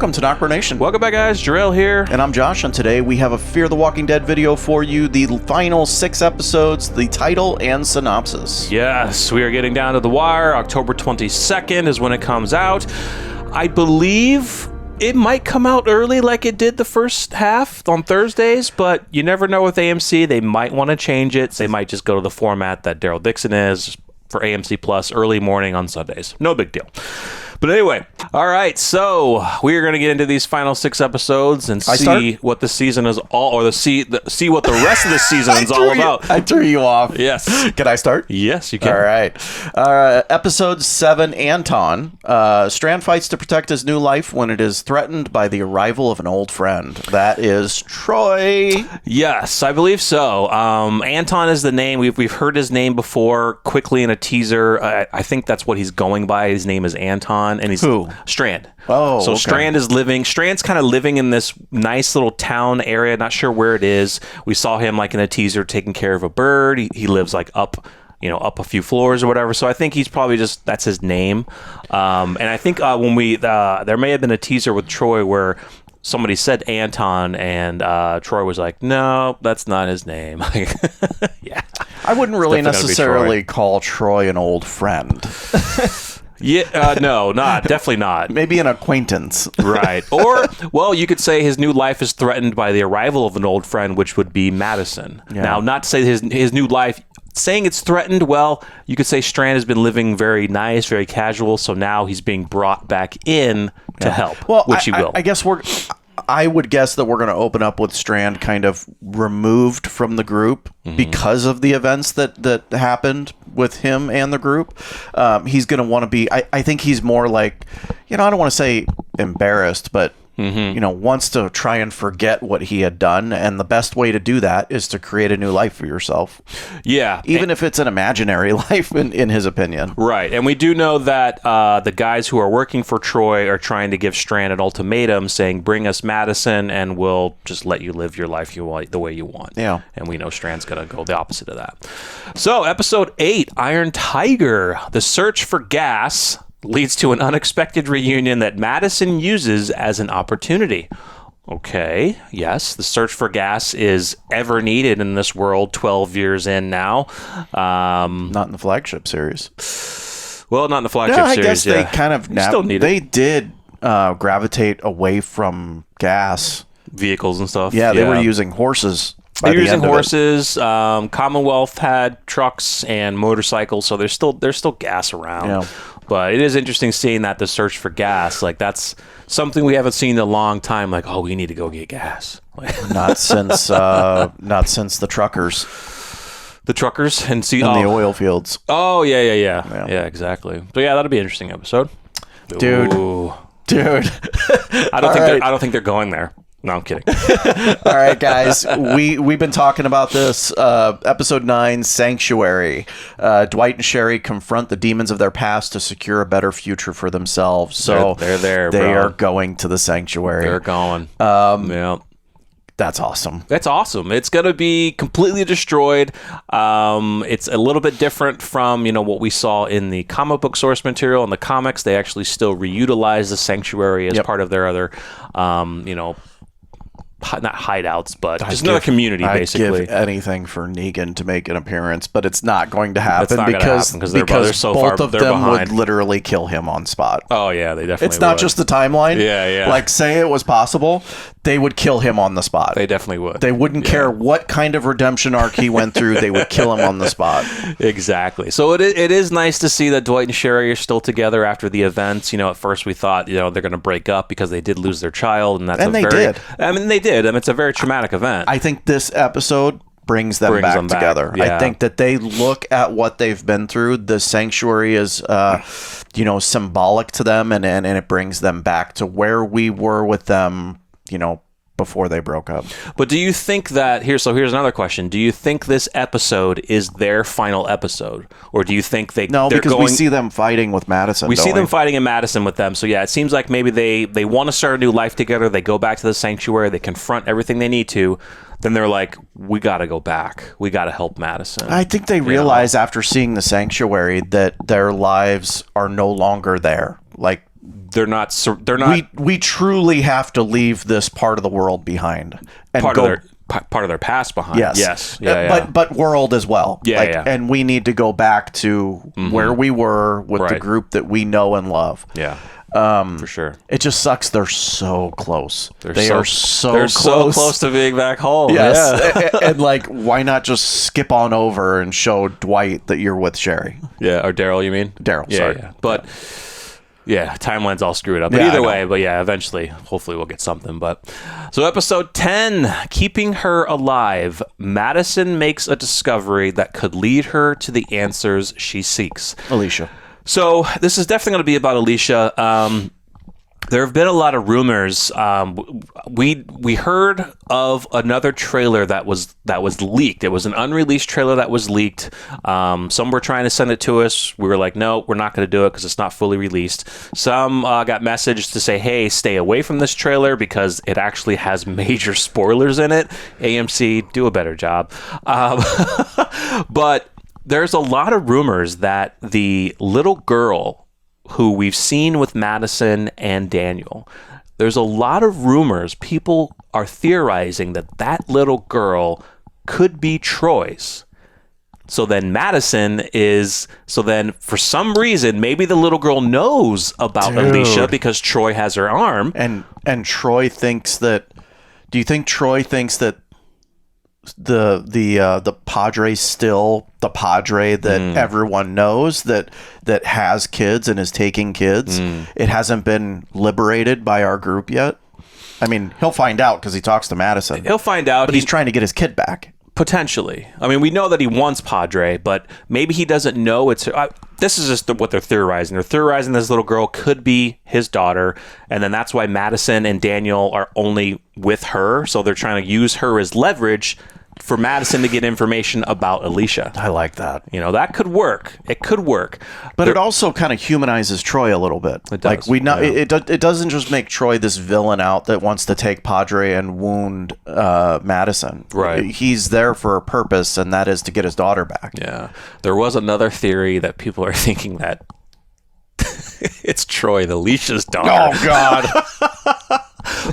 welcome to NocBro Nation. Welcome back, guys. Jarrell here. And I'm Josh, and today we have a Fear the Walking Dead video for you. The final 6 episodes, the title and synopsis. Yes, we are getting down to the wire. October 22nd is when it comes out. I believe it might come out early like it did the first half on Thursdays, but you never know with AMC. They might want to change it. They might just go to the format that Daryl Dixon is for AMC Plus, early morning on Sundays. No big deal. But anyway, all right, so we are going to get into these final 6 episodes and see what the season is all, or see what the rest of the season is all about. I threw you off. Yes. Can I start? Yes, you can. All right. Episode 7, Anton. Strand fights to protect his new life when it is threatened by the arrival of an old friend. That is Troy. Yes, I believe so. Anton is the name. We've heard his name before quickly in a teaser. I think that's what he's going by. His name is Anton. And he's Who? Strand. Oh, so okay. Strand's kind of living in this nice little town area. Not sure where it is. We saw him like in a teaser taking care of a bird. He lives like up a few floors or whatever. So I think he's probably that's his name. And I think when there may have been a teaser with Troy where somebody said Anton and Troy was like, no, that's not his name. Yeah. I wouldn't really necessarily call Troy an old friend. Yeah, no, definitely not. Maybe an acquaintance. Right. Or, well, you could say his new life is threatened by the arrival of an old friend, which would be Madison. Yeah. Now, not to say his new life, saying it's threatened, well, you could say Strand has been living very nice, very casual, so now he's being brought back in to help, which he will. I would guess that we're going to open up with Strand kind of removed from the group because of the events that happened with him and the group. He's going to want to be, I think he's more like, I don't want to say embarrassed, but wants to try and forget what he had done. And the best way to do that is to create a new life for yourself. Yeah. Even if it's an imaginary life, in his opinion. Right. And we do know that the guys who are working for Troy are trying to give Strand an ultimatum saying, bring us Madison and we'll just let you live your life the way you want. Yeah. And we know Strand's going to go the opposite of that. So episode 8, Iron Tiger, the search for gas leads to an unexpected reunion that Madison uses as an opportunity. Okay, yes, the search for gas is ever needed in this world 12 years in now. Not in the flagship series. Well, not in the flagship series, I guess they kind of... still need they did gravitate away from gas. Vehicles and stuff. Yeah, they were using horses. They're using horses. Commonwealth had trucks and motorcycles, so there's still gas around. Yeah. But it is interesting seeing that the search for gas, like that's something we haven't seen in a long time. Like, we need to go get gas. Not since the truckers. The truckers and the oil fields. Oh yeah, exactly. So yeah, that'll be an interesting episode. Dude. I don't think they're going there. No, I'm kidding. All right, guys. We've been talking about this. Episode 9, Sanctuary. Dwight and Sherry confront the demons of their past to secure a better future for themselves. So they're there. They are going to the Sanctuary. They're going. Yeah. That's awesome. That's awesome. It's going to be completely destroyed. It's a little bit different from, what we saw in the comic book source material. In the comics, they actually still reutilize the Sanctuary as part of their other, not hideouts, but just another community, basically. I'd give anything for Negan to make an appearance, but it's not going to happen. It's not because they're so both far, of them behind. Would literally kill him on spot. Oh, yeah, they definitely It's not just the timeline. Yeah. Like, say it was possible, they would kill him on the spot. They definitely would. They wouldn't care what kind of redemption arc he went through. They would kill him on the spot. Exactly. So it is nice to see that Dwight and Sherry are still together after the events. At first we thought, they're going to break up because they did lose their child. And they did. I mean, they did. It's a very traumatic event. I think this episode brings them back together. Yeah. I think that they look at what they've been through. The Sanctuary is, symbolic to them, and it brings them back to where we were with them, before they broke up. But do you think that here's another question. Do you think this episode is their final episode? Or do you think we see them fighting with Madison. We see them fighting in Madison with them. So yeah, it seems like maybe they want to start a new life together. They go back to the Sanctuary, they confront everything they need to. Then they're like, we got to go back. We got to help Madison. I think they realize after seeing the Sanctuary that their lives are no longer there. Like, they're not. They're not. We truly have to leave this part of the world behind and part go. Of their past behind. Yes. Yeah. But world as well. Yeah. And we need to go back to where we were with the group that we know and love. Yeah. For sure. It just sucks. They're so close. They are so they're close. so close to being back home. Yes. Yeah. and like, why not just skip on over and show Dwight that you're with Sherry? Yeah. Or Daryl, you mean? Daryl, yeah, sorry. Yeah. But yeah, timeline's all screwed up. But either way, eventually, hopefully we'll get something. But so episode 10, keeping her alive. Madison makes a discovery that could lead her to the answers she seeks. Alicia. So this is definitely going to be about Alicia. There have been a lot of rumors. We heard of another trailer that was leaked. It was an unreleased trailer that was leaked. Some were trying to send it to us. We were like, no, we're not going to do it because it's not fully released. Some got messaged to say, hey, stay away from this trailer because it actually has major spoilers in it. AMC, do a better job. But there's a lot of rumors that the little girl who we've seen with Madison and Daniel, there's a lot of rumors. People are theorizing that that little girl could be Troy's. So then for some reason, maybe the little girl knows about Alicia because Troy has her arm. And Troy thinks that, do you think Troy thinks that the Padre's still the Padre that everyone knows that has kids and is taking kids? It hasn't been liberated by our group yet. I mean, he'll find out because he talks to Madison. He'll find out, but he's trying to get his kid back. Potentially. I mean, we know that he wants Padre, but maybe he doesn't know it's... this is just what they're theorizing. They're theorizing this little girl could be his daughter, and then that's why Madison and Daniel are only with her, so they're trying to use her as leverage for Madison to get information about Alicia. I like that. You know, that could work. It could work. But it also kind of humanizes Troy a little bit. It does. Like it doesn't just make Troy this villain out that wants to take Padre and wound Madison. Right. He's there for a purpose, and that is to get his daughter back. Yeah. There was another theory that people are thinking that it's Troy, Alicia's daughter. Oh, God.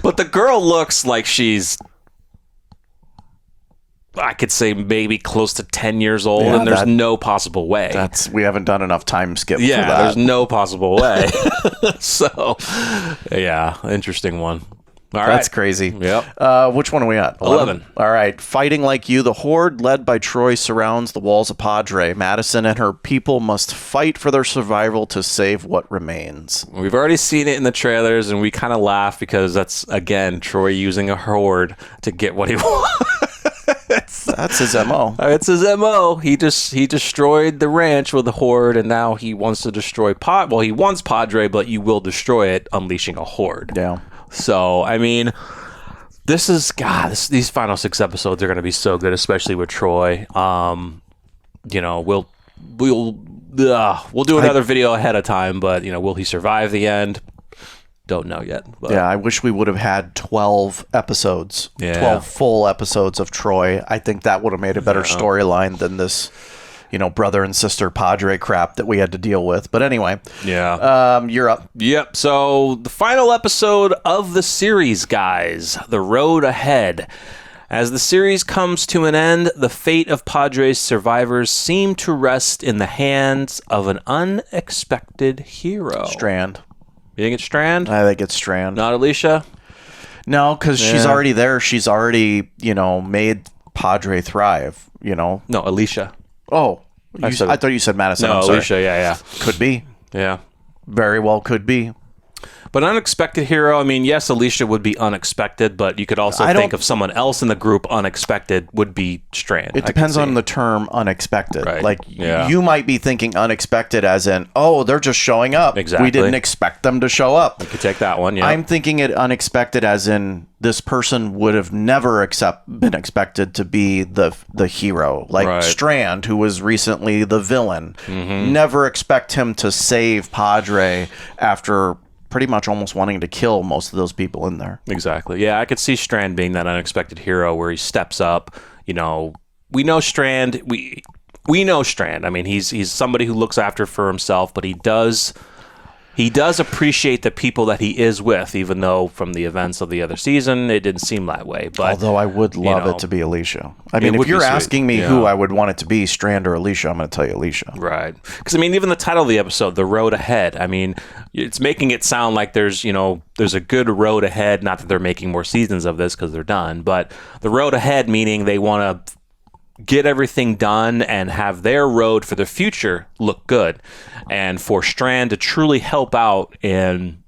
But the girl looks like she's, I could say maybe close to 10 years old, and there's no possible way. We haven't done enough time skip for that. Yeah, there's no possible way. So, yeah, interesting one. All right. That's crazy. Yep. Which one are we at? 11. All right. Fighting like you, the horde led by Troy surrounds the walls of Padre. Madison and her people must fight for their survival to save what remains. We've already seen it in the trailers, and we kind of laugh because that's, again, Troy using a horde to get what he wants. That's his MO. It's his MO. He destroyed the ranch with a horde, and now he wants to destroy Well, he wants Padre, but you will destroy it, unleashing a horde. Yeah. So, I mean, these final 6 episodes are going to be so good, especially with Troy. You know, we'll do another video ahead of time, but you know, will he survive the end? Don't know yet. But. Yeah, I wish we would have had 12 episodes, 12 full episodes of Troy. I think that would have made a better storyline than this, brother and sister Padre crap that we had to deal with. But anyway, you're up. Yep. So the final episode of the series, guys, The Road Ahead. As the series comes to an end, the fate of Padre's survivors seem to rest in the hands of an unexpected hero. Strand. You think it's Strand? I think it's Strand. Not Alicia? No, because she's already there. She's already, made Padre thrive, No, Alicia. Oh, I thought you said Madison. No, I'm sorry. Alicia, yeah. Could be. Yeah. Very well could be. But unexpected hero, I mean, yes, Alicia would be unexpected, but you could also think of someone else in the group unexpected would be Strand. It depends on the term unexpected. Right. Like, you might be thinking unexpected as in, oh, they're just showing up. Exactly. We didn't expect them to show up. You could take that one, yeah. I'm thinking it unexpected as in this person would have never been expected to be the hero. Like Strand, who was recently the villain. Mm-hmm. Never expect him to save Padre after pretty much almost wanting to kill most of those people in there. Exactly. Yeah, I could see Strand being that unexpected hero where he steps up. We know Strand. We know Strand. I mean, he's somebody who looks after for himself, but he does He does appreciate the people that he is with, even though from the events of the other season, it didn't seem that way. But although I would love it to be Alicia. I mean, if you're asking me who I would want it to be, Strand or Alicia, I'm going to tell you Alicia. Right. Because, I mean, even the title of the episode, The Road Ahead, I mean, it's making it sound like there's a good road ahead. Not that they're making more seasons of this because they're done, but the road ahead meaning they want to get everything done and have their road for the future look good. And for Strand to truly help out in,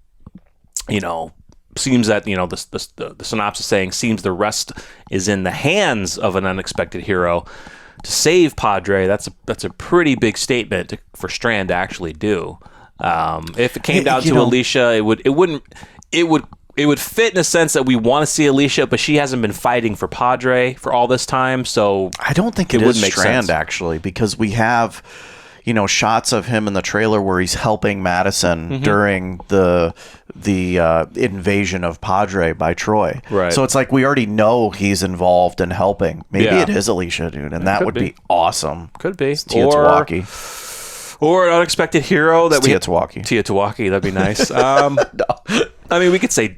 seems that, the synopsis saying seems the rest is in the hands of an unexpected hero to save Padre. That's a pretty big statement for Strand to actually do. If it came down to Alicia, it would fit in a sense that we want to see Alicia, but she hasn't been fighting for Padre for all this time, so I don't think it would make Strand sense. Actually, because we have, shots of him in the trailer where he's helping Madison during the invasion of Padre by Troy. Right. So it's like we already know he's involved in helping. Maybe it is Alicia, dude, and that would be awesome. Could be. Or an unexpected hero that Tiatuaki. That'd be nice. No. I mean, you could say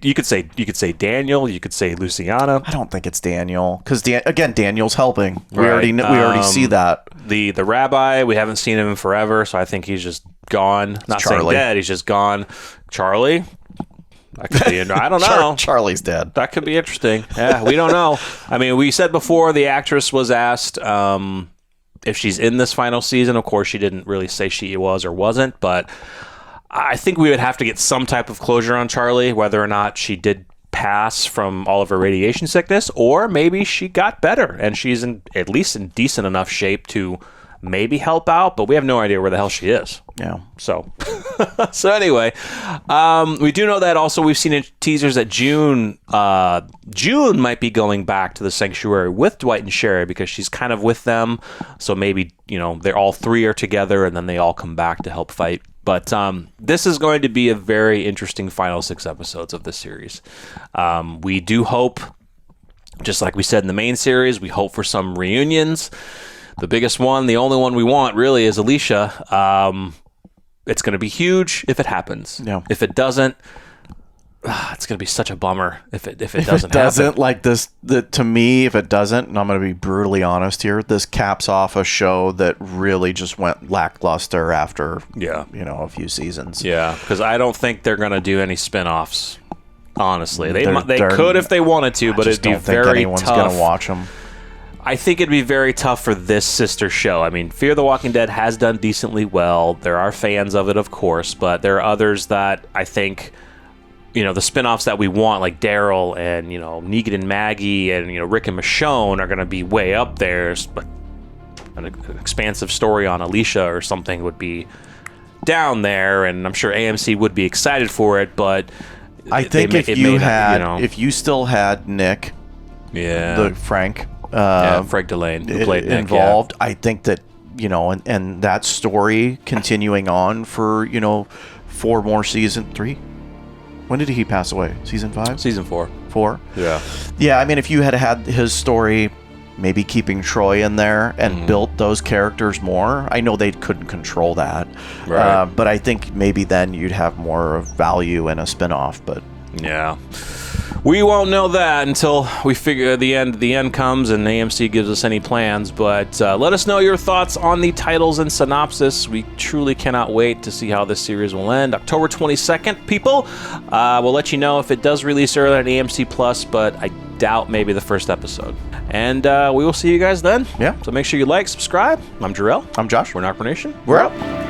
Daniel. You could say Luciana. I don't think it's Daniel because Daniel's helping. We already see that. The rabbi, we haven't seen him in forever, so I think he's just gone. Not saying dead, he's just gone. Charlie. That could be. I don't know. Charlie's dead. That could be interesting. Yeah, we don't know. I mean, we said before the actress was asked if she's in this final season. Of course, she didn't really say she was or wasn't, but I think we would have to get some type of closure on Charlie, whether or not she did pass from all of her radiation sickness, or maybe she got better and she's at least in decent enough shape to maybe help out, but we have no idea where the hell she is. Yeah. So anyway, we do know that also we've seen in teasers that June might be going back to the sanctuary with Dwight and Sherry because she's kind of with them. So maybe, they're all three are together and then they all come back to help fight. But this is going to be a very interesting final 6 episodes of this series. We do hope, just like we said in the main series, we hope for some reunions. The biggest one, the only one we want really is Alicia. It's going to be huge if it happens. Yeah. If it doesn't, it's going to be such a bummer if it doesn't happen. Like this, to me, if it doesn't, and I'm going to be brutally honest here, this caps off a show that really just went lackluster after, a few seasons. Yeah, because I don't think they're going to do any spin-offs, honestly. They could if they wanted to, but it'd be very tough. Anyone's going to watch them. I think it'd be very tough for this sister show. I mean, Fear the Walking Dead has done decently well. There are fans of it, of course, but there are others that I think, the spin-offs that we want, like Daryl and, Negan and Maggie and, Rick and Michonne are going to be way up there. But an expansive story on Alicia or something would be down there, and I'm sure AMC would be excited for it, but I think if you still had Nick, Frank Delane, who played Nick, involved, I think that, and that story continuing on for, 4 more season 3. When did he pass away? Season 5? Season 4. 4? Yeah. Yeah, I mean, if you had his story, maybe keeping Troy in there and built those characters more, I know they couldn't control that. Right. But I think maybe then you'd have more of value in a spinoff, but... Yeah. We won't know that until we figure the end comes and AMC gives us any plans, but let us know your thoughts on the titles and synopsis. We truly cannot wait to see how this series will end. October 22nd, people. We'll let you know if it does release earlier on AMC Plus, but I doubt maybe the first episode. And we will see you guys then. Yeah. So make sure you like, subscribe. I'm Jarrell. I'm Josh. We're NocBro Nation. We're out.